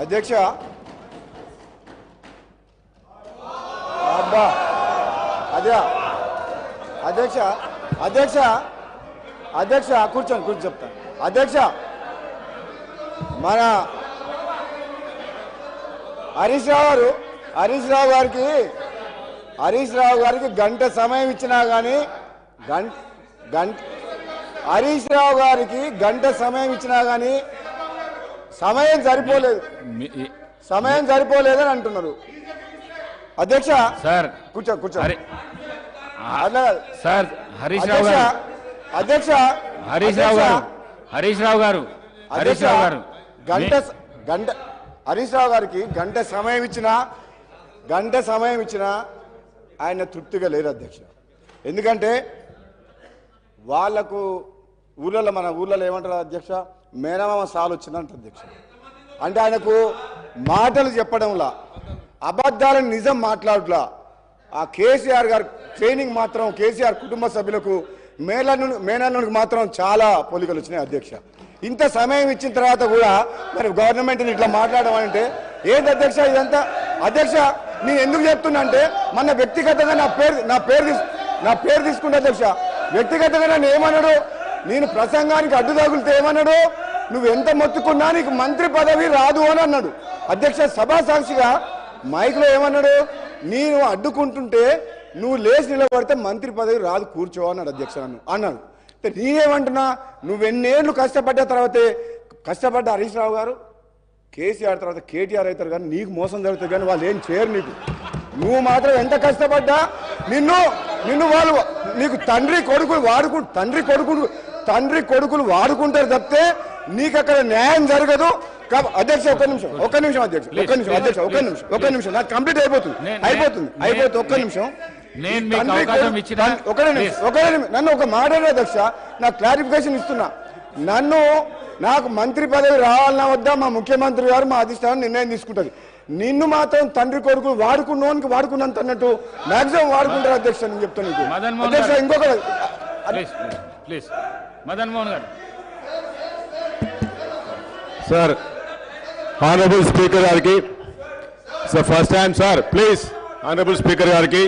అధ్యక్ష అబ్బా అదే అధ్యక్ష అధ్యక్ష అధ్యక్ష కూర్చొని చెప్తాను అధ్యక్ష మన హరీష్ రావు గారికి గంట సమయం ఇచ్చినా కానీ హరీష్ రావు గారికి గంట సమయం ఇచ్చినా కానీ సమయం సరిపోలేదని అంటున్నారు అధ్యక్ష సార్ కూర్చో సార్ హరీష్ రావు గారు హరీష్ రావు గారికి గంట సమయం ఇచ్చినా ఆయన తృప్తిగా లేదు అధ్యక్ష. ఎందుకంటే వాళ్లకు మన ఊర్లలో ఏమంటారు అధ్యక్ష, మేనమామ సాలు వచ్చిందంట అధ్యక్ష. అంటే ఆయనకు మాటలు చెప్పడంలా, అబద్ధాలను నిజం మాట్లాడలా. ఆ కేసీఆర్ గారి ట్రైనింగ్ మాత్రం కేసీఆర్ కుటుంబ సభ్యులకు మేనల్లునికి మాత్రం చాలా పోలికలు వచ్చినాయి అధ్యక్ష. ఇంత సమయం ఇచ్చిన తర్వాత కూడా మరి గవర్నమెంట్ని ఇట్లా మాట్లాడడం అంటే ఏంటి అధ్యక్ష ఇదంతా? అధ్యక్ష నేను ఎందుకు చెప్తున్నా అంటే మన వ్యక్తిగతంగా నా పేరు తీసుకుంటే అధ్యక్ష, వ్యక్తిగతంగా నన్ను ఏమన్నాడు, నేను ప్రసంగానికి అడ్డు తగులితే ఏమన్నాడు, నువ్వు ఎంత మొత్తుకున్నా నీకు మంత్రి పదవి రాదు అని అన్నాడు అధ్యక్ష. సభా సాక్షిగా మైక్లో ఏమన్నాడు, నేను అడ్డుకుంటుంటే నువ్వు లేచి నిలబడితే మంత్రి పదవి రాదు కూర్చో అన్నాడు అధ్యక్ష. అన్నాడు. నేనేమంటున్నా, నువ్వెన్నేళ్ళు కష్టపడ్డ తర్వాతే కష్టపడ్డ హరీష్ రావు గారు కేసీఆర్ తర్వాత కేటీఆర్ అవుతారు, కానీ నీకు మోసం జరుగుతుంది, కానీ వాళ్ళు ఏం చేయరు నీకు. నువ్వు మాత్రం ఎంత కష్టపడ్డా నిన్ను వాళ్ళు నీకు తండ్రి కొడుకులు వాడుకుంటారు తప్పితే నీకు అక్కడ న్యాయం జరగదు. అధ్యక్ష ఒక్క నిమిషం అధ్యక్ష నాకు కంప్లీట్ అయిపోతుంది ఒక్క నిమిషం. నన్ను ఒక మాట్లాడే అధ్యక్ష, నాకు క్లారిఫికేషన్ ఇస్తున్నా. నాకు మంత్రి పదవి రావాలన్నా వద్దా మా ముఖ్యమంత్రి గారు మా అధిష్టానం నిర్ణయం తీసుకుంటుంది. నిన్ను మాత్రం తండ్రి కొడుకు వాడుకున్నంత అన్నట్టు మాక్సిమం వాడుకుంటారు అధ్యక్ష. నేను చెప్తాను అధ్యక్ష. ఇంకొక మదన్ మోహన్ గారు సార్, ఆనరబుల్ స్పీకర్ గారికి sir first time sir please honourable speaker గారికి